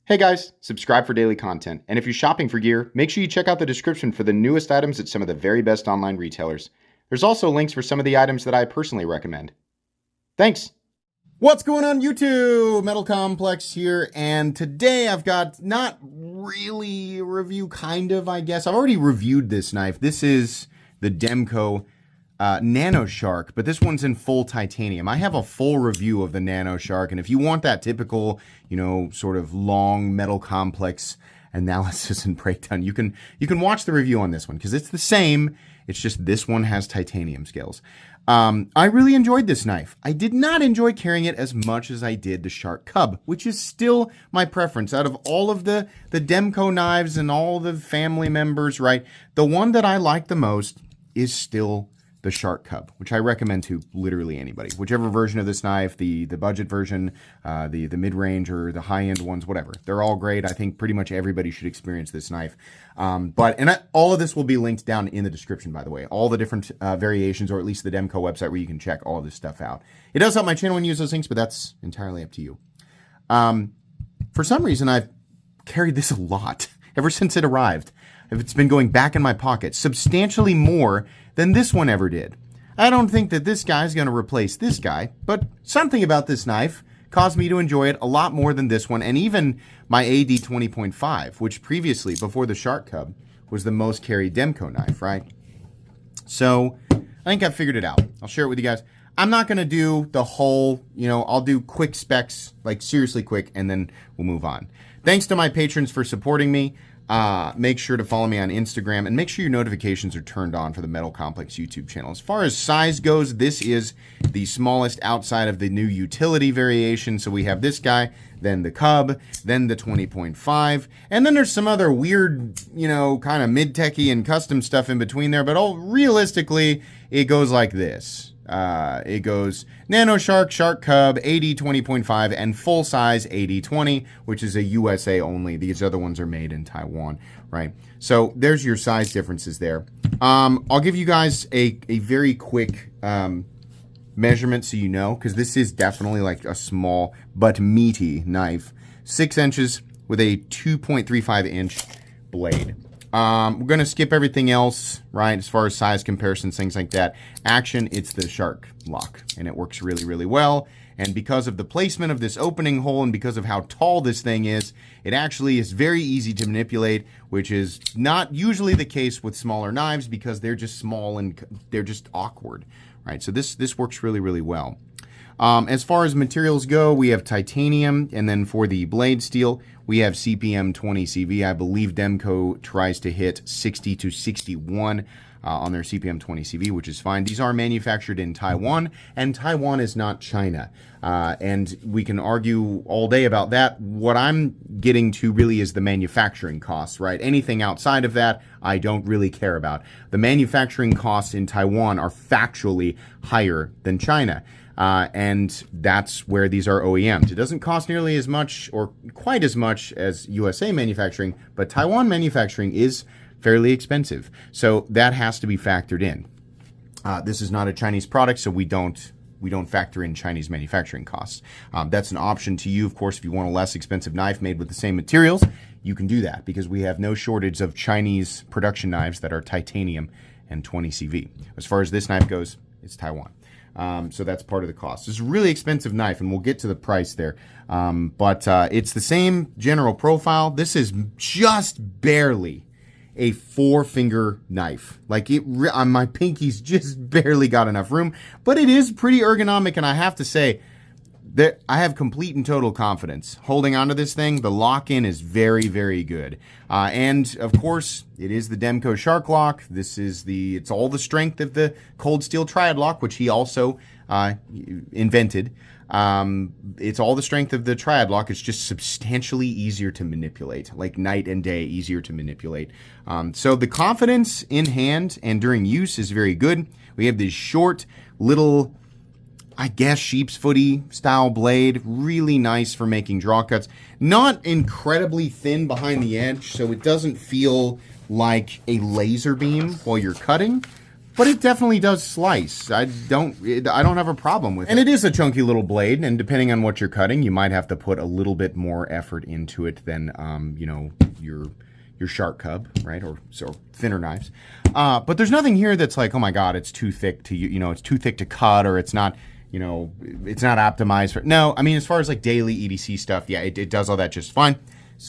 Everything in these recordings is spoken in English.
Hey guys, subscribe for daily content, and if you're shopping for gear, make sure you check out the description for the newest items at some of the very best online retailers. There's also links for some of the items that I personally recommend. Thanks! What's going on YouTube? Metal Complex here, and today I've got not really a review, kind of, I guess. I've already reviewed this knife. This is the Demko Nano Shark, but this one's in full titanium. I have a full review of the Nano Shark, and if you want that typical, sort of long Metal Complex analysis and breakdown, you can watch the review on this one, because it's the same. It's just this one has titanium scales. I really enjoyed this knife. I did not enjoy carrying it as much as I did the Shark Cub, which is still my preference. Out of all of the Demko knives and all the family members, right, the one that I like the most is still the Shark Cub, which I recommend to literally anybody. Whichever version of this knife, the budget version, the mid-range, or the high-end ones, whatever. They're all great. I think pretty much everybody should experience this knife. All of this will be linked down in the description, by the way. All the different variations, or at least the Demko website where you can check all of this stuff out. It does help my channel when you use those links, but that's entirely up to you. For some reason, I've carried this a lot ever since it arrived. It's been going back in my pocket substantially more than this one ever did. I don't think that this guy's going to replace this guy, but something about this knife caused me to enjoy it a lot more than this one, and even my AD 20.5, which previously, before the Shark Cub, was the most carried Demko knife, right? So I think I've figured it out. I'll share it with you guys. I'm not going to do the whole, I'll do quick specs, like seriously quick, and then we'll move on. Thanks to my patrons for supporting me. Make sure to follow me on Instagram, and make sure your notifications are turned on for the Metal Complex YouTube channel. As far as size goes, this is the smallest outside of the new utility variation. So we have this guy, then the Cub, then the 20.5, and then there's some other weird, kind of mid-techy and custom stuff in between there, but realistically, it goes like this. It goes Nano Shark, Shark Cub, AD 20.5, and full size AD 20, which is a USA only. These other ones are made in Taiwan, right? So there's your size differences there. I'll give you guys a very quick measurement so you know, because this is definitely like a small but meaty knife. 6 inches with a 2.35 inch blade. We're going to skip everything else, right, as far as size comparisons, things like that. Action, it's the Shark lock, and it works really, really well. And because of the placement of this opening hole and because of how tall this thing is, it actually is very easy to manipulate, which is not usually the case with smaller knives because they're just small and they're just awkward, right? So this works really, really well. As far as materials go, we have titanium, and then for the blade steel, we have CPM 20CV. I believe Demko tries to hit 60 to 61 on their CPM 20CV, which is fine. These are manufactured in Taiwan, and Taiwan is not China. And we can argue all day about that. What I'm getting to really is the manufacturing costs, right? Anything outside of that, I don't really care about. The manufacturing costs in Taiwan are factually higher than China. And that's where these are OEMs. It doesn't cost nearly as much or quite as much as USA manufacturing, but Taiwan manufacturing is fairly expensive. So that has to be factored in. This is not a Chinese product, so we don't factor in Chinese manufacturing costs. That's an option to you, of course. If you want a less expensive knife made with the same materials, you can do that because we have no shortage of Chinese production knives that are titanium and 20 CV. As far as this knife goes, it's Taiwan. So that's part of the cost. It's a really expensive knife, and we'll get to the price there. But it's the same general profile. This is just barely a 4-finger knife. Like my pinky's just barely got enough room, but it is pretty ergonomic, and I have to say that I have complete and total confidence holding onto this thing. The lock-in is very, very good. And of course, it is the Demko Shark lock. It's all the strength of the cold steel triad lock, which he also invented. It's all the strength of the triad lock. It's just substantially easier to manipulate, like night and day, easier to manipulate. So the confidence in hand and during use is very good. We have this short little, I guess, sheep's footy style blade. Really nice for making draw cuts. Not incredibly thin behind the edge, so it doesn't feel like a laser beam while you're cutting, but it definitely does slice. I don't have a problem with it. And it is a chunky little blade, and depending on what you're cutting, you might have to put a little bit more effort into it than, you know, your shark cub, right? Or so thinner knives. But there's nothing here that's like, oh my God, it's too thick to, you know, it's too thick to cut, or it's not, you know, it's not optimized for, no, I mean, as far as like daily EDC stuff, yeah, it does all that just fine.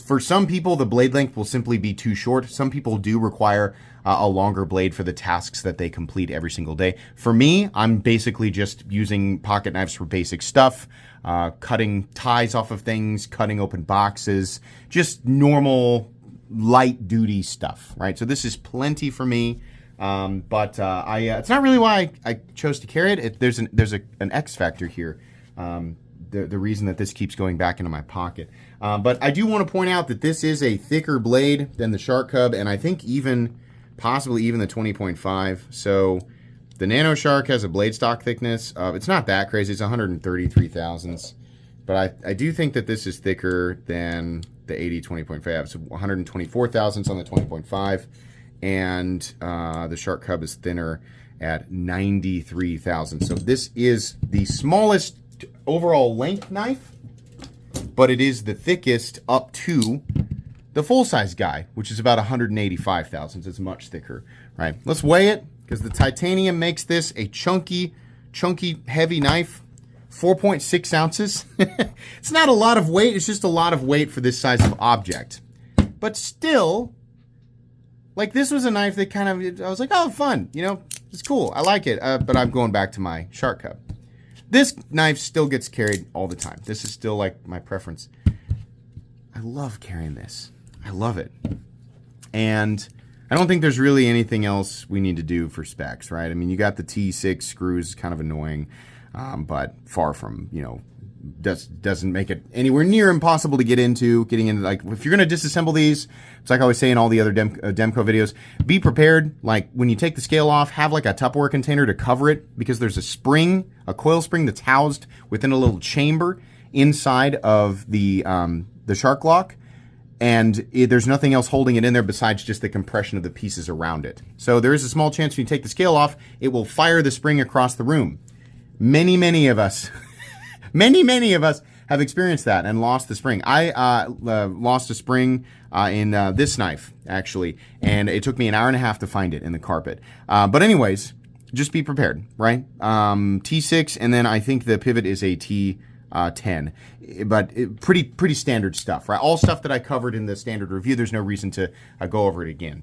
For some people, the blade length will simply be too short. Some people do require a longer blade for the tasks that they complete every single day. For me, I'm basically just using pocket knives for basic stuff, cutting ties off of things, cutting open boxes, just normal light duty stuff, right? So this is plenty for me. But it's not really why I chose to carry it. There's an X factor here. The reason that this keeps going back into my pocket. But I do want to point out that this is a thicker blade than the Shark Cub, and I think possibly even the 20.5. So the Nano Shark has a blade stock thickness of, it's not that crazy, it's 133 thousandths. But I do think that this is thicker than the 80 20.5. So 124 thousandths on the 20.5. And the Shark Cub is thinner at 93 thousandths. So this is the smallest overall length knife, but it is the thickest up to the full-size guy, which is about 185 thousandths. It's much thicker, right? Let's weigh it, because the titanium makes this a chunky, heavy knife. 4.6 ounces. It's not a lot of weight. It's just a lot of weight for this size of object. But still, like, this was a knife that kind of, I was like, oh, fun. You know, it's cool. I like it. But I'm going back to my Shark Cub. This knife still gets carried all the time. This is still, like, my preference. I love carrying this. I love it. And I don't think there's really anything else we need to do for specs, right? I mean, you got the T6 screws, kind of annoying. But far from, you know, doesn't make it anywhere near impossible to getting into, like, if you're going to disassemble these, it's like I always say in all the other Demko videos, be prepared. Like, when you take the scale off, have like a Tupperware container to cover it, because there's a spring, a coil spring that's housed within a little chamber inside of the shark lock. And there's nothing else holding it in there besides just the compression of the pieces around it. So there is a small chance when you take the scale off, it will fire the spring across the room. Many of us, many of us have experienced that and lost the spring. I lost a spring in this knife, actually, and it took me an hour and a half to find it in the carpet. But anyways, just be prepared, right? T6, and then I think the pivot is a T10, but pretty standard stuff, right? All stuff that I covered in the standard review. There's no reason to go over it again.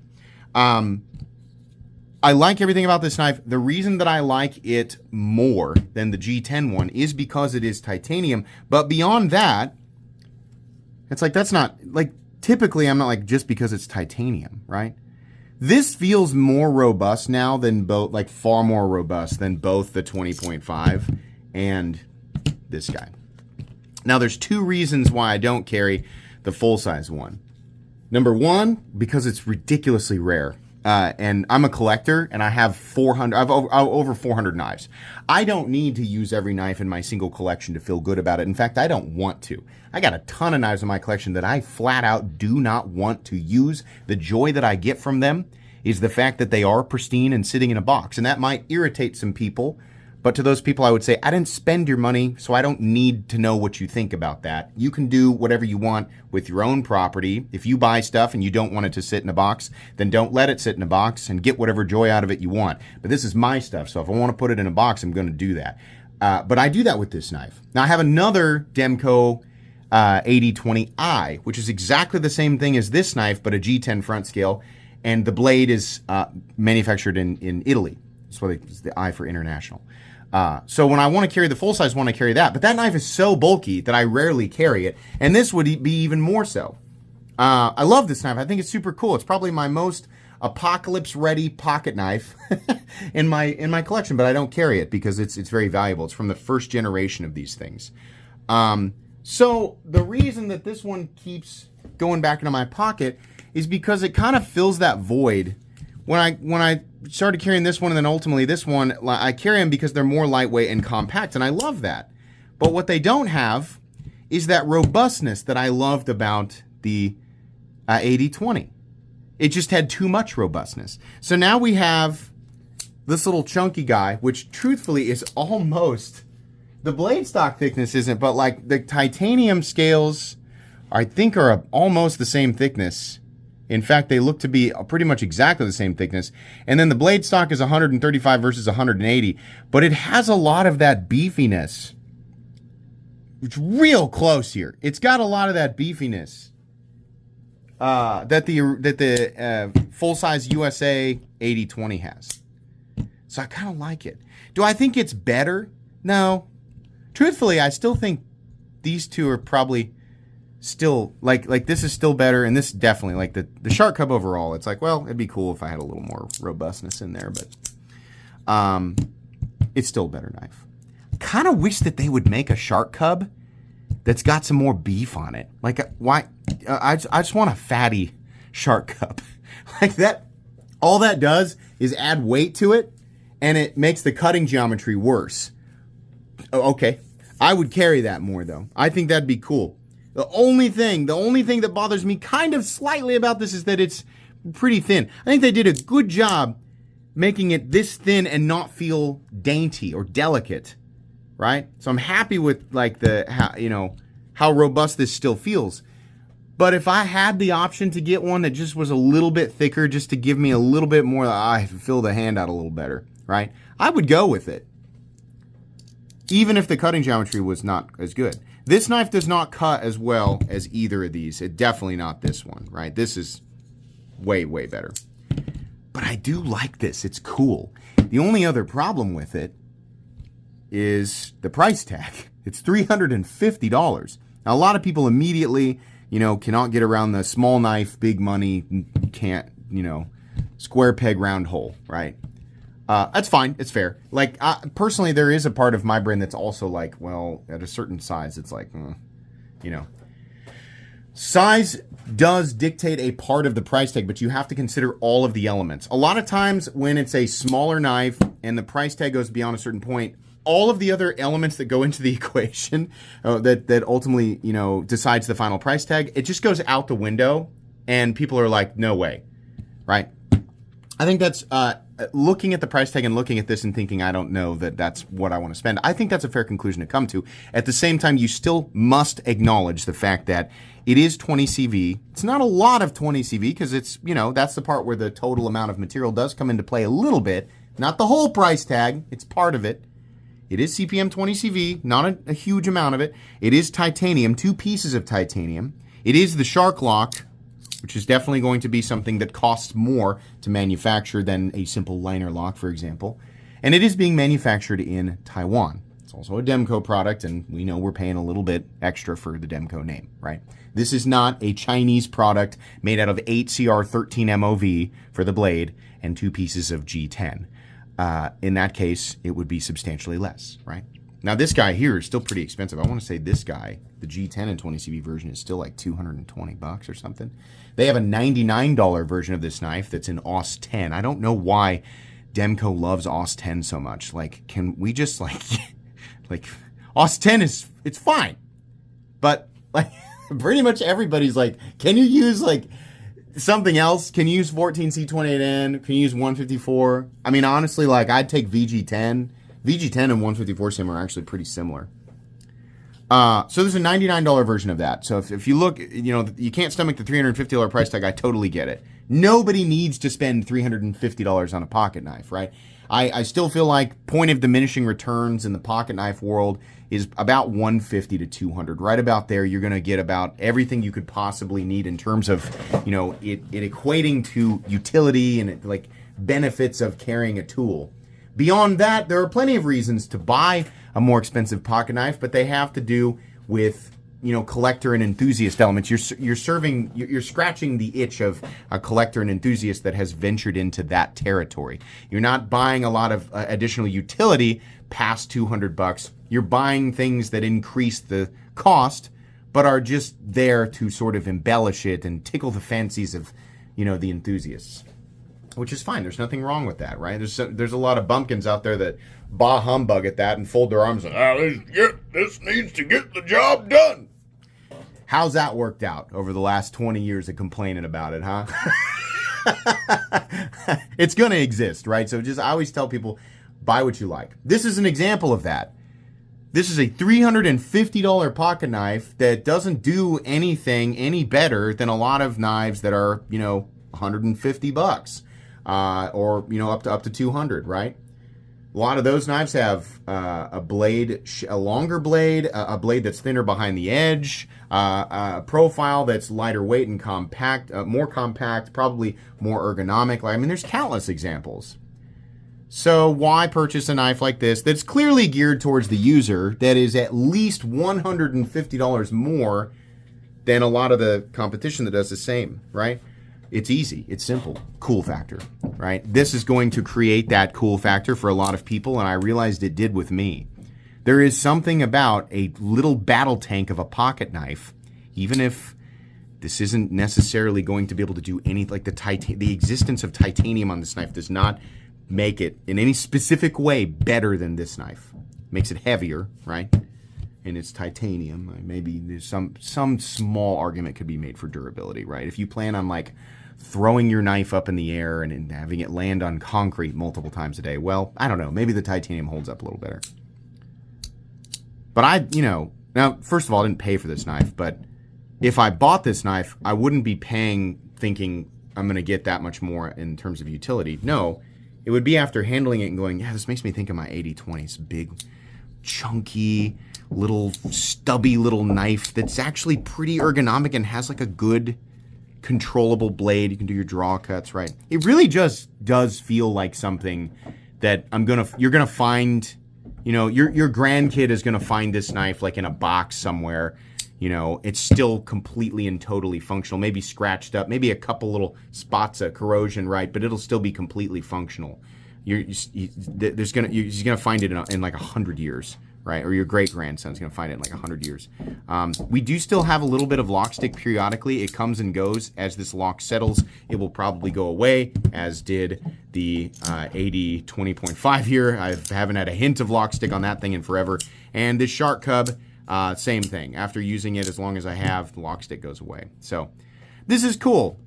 I like everything about this knife. The reason that I like it more than the G10 one is because it is titanium. But beyond that, it's like, that's not, like, typically I'm not like, just because it's titanium, right? This feels more robust now than both, like, far more robust than both the 20.5 and this guy. Now, there's two reasons why I don't carry the full-size one. Number one, because it's ridiculously rare. And I'm a collector, and I have over 400 knives. I don't need to use every knife in my single collection to feel good about it. In fact, I don't want to. I got a ton of knives in my collection that I flat out do not want to use. The joy that I get from them is the fact that they are pristine and sitting in a box. And that might irritate some people. But to those people, I would say, I didn't spend your money, so I don't need to know what you think about that. You can do whatever you want with your own property. If you buy stuff and you don't want it to sit in a box, then don't let it sit in a box and get whatever joy out of it you want. But this is my stuff, so if I want to put it in a box, I'm going to do that. But I do that with this knife. Now, I have another Demko 8020i, which is exactly the same thing as this knife, but a G10 front scale, and the blade is manufactured in Italy. That's what it's the I for international. So when I want to carry the full-size one, I carry that. But that knife is so bulky that I rarely carry it. And this would be even more so. I love this knife. I think it's super cool. It's probably my most apocalypse-ready pocket knife in my collection. But I don't carry it because it's very valuable. It's from the first generation of these things. So the reason that this one keeps going back into my pocket is because it kind of fills that void. When I started carrying this one and then ultimately this one, I carry them because they're more lightweight and compact, and I love that. But what they don't have is that robustness that I loved about the 8020. It just had too much robustness. So now we have this little chunky guy, which truthfully is almost, the blade stock thickness isn't, but like the titanium scales, I think are almost the same thickness. In fact, they look to be pretty much exactly the same thickness. And then the blade stock is 135 versus 180, but it has a lot of that beefiness. It's real close here. It's got a lot of that beefiness that the full-size USA 80/20 has. So I kind of like it. Do I think it's better? No. Truthfully, I still think these two are probably still, like this is still better, and this definitely, like the Shark Cub overall, it's like, well, it'd be cool if I had a little more robustness in there, but it's still a better knife. Kind of wish that they would make a Shark Cub that's got some more beef on it. Like, why? I just want a fatty Shark Cub. Like that, all that does is add weight to it, and it makes the cutting geometry worse. Okay, I would carry that more, though. I think that'd be cool. The only thing that bothers me kind of slightly about this is that it's pretty thin. I think they did a good job making it this thin and not feel dainty or delicate, right? So I'm happy with like how robust this still feels. But if I had the option to get one that just was a little bit thicker, just to give me a little bit more, I feel the hand out a little better, right? I would go with it, even if the cutting geometry was not as good. This knife does not cut as well as either of these. It definitely not this one, right? This is way, way better. But I do like this. It's cool. The only other problem with it is the price tag. It's $350. Now, a lot of people immediately, cannot get around the small knife, big money, can't, square peg, round hole, right? That's fine. It's fair. Like, personally, there is a part of my brain that's also like, well, at a certain size, it's like, size does dictate a part of the price tag, but you have to consider all of the elements. A lot of times when it's a smaller knife and the price tag goes beyond a certain point, all of the other elements that go into the equation that ultimately, decides the final price tag, it just goes out the window, and people are like, no way, right? I think that's looking at the price tag and looking at this and thinking, I don't know that that's what I want to spend. I think that's a fair conclusion to come to. At the same time, you still must acknowledge the fact that it is 20 CV. It's not a lot of 20 CV because it's, that's the part where the total amount of material does come into play a little bit. Not the whole price tag. It's part of it. It is CPM 20 CV, not a huge amount of it. It is titanium, 2 pieces of titanium. It is the Shark Lock, which is definitely going to be something that costs more to manufacture than a simple liner lock, for example. And it is being manufactured in Taiwan. It's also a Demko product, and we know we're paying a little bit extra for the Demko name, right? This is not a Chinese product made out of 8CR13 MOV for the blade and 2 pieces of G10. In that case, it would be substantially less, right? Now, this guy here is still pretty expensive. I want to say this guy, the G10 and 20 CV version, is still like $220 or something. They have a $99 version of this knife that's in AUS 10. I don't know why Demko loves AUS 10 so much. Like, can we just like AUS 10 it's fine, but like pretty much everybody's like, can you use like something else? Can you use 14C28N? Can you use 154? I mean, honestly, like I'd take VG10. VG10 and 154 sim are actually pretty similar. So there's a $99 version of that. So if you look, you can't stomach the $350 price tag. I totally get it. Nobody needs to spend $350 on a pocket knife, right? I still feel like point of diminishing returns in the pocket knife world is about $150 to $200. Right about there, you're going to get about everything you could possibly need in terms of, it equating to utility and like benefits of carrying a tool. Beyond that, there are plenty of reasons to buy a more expensive pocket knife, but they have to do with, collector and enthusiast elements. You're scratching the itch of a collector and enthusiast that has ventured into that territory. You're not buying a lot of additional utility past $200. You're buying things that increase the cost, but are just there to sort of embellish it and tickle the fancies of, the enthusiasts. Which is fine. There's nothing wrong with that, right? There's a lot of bumpkins out there that bah humbug at that and fold their arms and, this needs to get the job done. How's that worked out over the last 20 years of complaining about it, huh? It's going to exist, right? So I always tell people, buy what you like. This is an example of that. This is a $350 pocket knife that doesn't do anything any better than a lot of knives that are, $150, or, up to 200, right? A lot of those knives have a longer blade, a blade that's thinner behind the edge, a profile that's lighter weight and compact, more compact, probably more ergonomic. There's countless examples. So why purchase a knife like this that's clearly geared towards the user, that is at least $150 more than a lot of the competition that does the same, right? It's easy. It's simple. Cool factor, right? This is going to create that cool factor for a lot of people, and I realized it did with me. There is something about a little battle tank of a pocket knife, even if this isn't necessarily going to be able to do anything, like the existence of titanium on this knife does not make it in any specific way better than this knife. Makes it heavier, right? And it's titanium. Maybe there's some small argument could be made for durability, right? If you plan on throwing your knife up in the air and having it land on concrete multiple times a day, well, I don't know. Maybe the titanium holds up a little better. But now, first of all, I didn't pay for this knife, but if I bought this knife, I wouldn't be paying thinking I'm going to get that much more in terms of utility. No, it would be after handling it and going, yeah, this makes me think of my 80-20s. Big, chunky, little stubby little knife that's actually pretty ergonomic and has a good controllable blade. You can do your draw cuts, right? It really just does feel like something that you're gonna find, your grandkid is gonna find this knife in a box somewhere. It's still completely and totally functional, maybe scratched up, maybe a couple little spots of corrosion, right? But it'll still be completely functional. He's gonna find it in 100 years, right? Or your great-grandson's gonna find it in 100 years. We do still have a little bit of lock stick periodically. It comes and goes. As this lock settles, it will probably go away, as did the 80-20.5 here. I haven't had a hint of lock stick on that thing in forever. And this Shark Cub, same thing. After using it as long as I have, the lock stick goes away. So this is cool.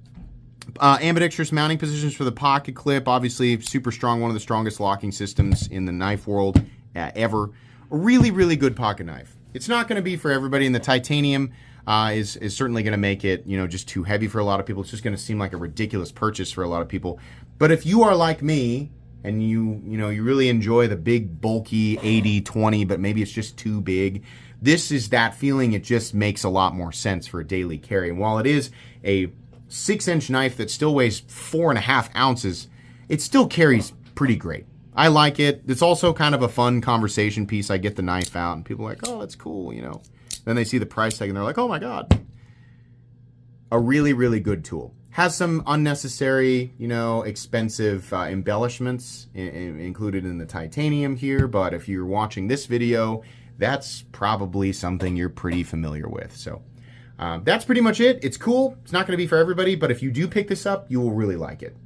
Ambidextrous mounting positions for the pocket clip. Obviously, super strong. One of the strongest locking systems in the knife world ever. A really, really good pocket knife. It's not going to be for everybody, and the titanium is certainly going to make it, just too heavy for a lot of people. It's just going to seem like a ridiculous purchase for a lot of people. But if you are like me, and you really enjoy the big, bulky 80-20, but maybe it's just too big, this is that feeling. It just makes a lot more sense for a daily carry. And while it is a 6-inch knife that still weighs 4.5 ounces, it still carries pretty great. I like it. It's also kind of a fun conversation piece. I get the knife out and people are like, oh, that's cool, Then they see the price tag and they're like, oh my God. A really, really good tool. Has some unnecessary, expensive embellishments included in the titanium here, but if you're watching this video, that's probably something you're pretty familiar with. So that's pretty much it. It's cool. It's not going to be for everybody, but if you do pick this up, you will really like it.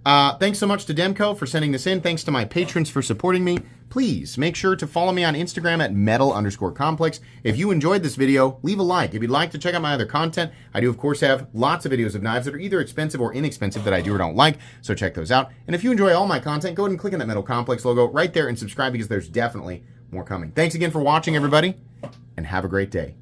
Thanks so much to Demko for sending this in. Thanks to my patrons for supporting me. Please make sure to follow me on Instagram at metal_complex. If you enjoyed this video, leave a like. If you'd like to check out my other content, I do, of course, have lots of videos of knives that are either expensive or inexpensive that I do or don't like, so check those out. And if you enjoy all my content, go ahead and click on that Metal Complex logo right there and subscribe, because there's definitely more coming. Thanks again for watching, everybody, and have a great day.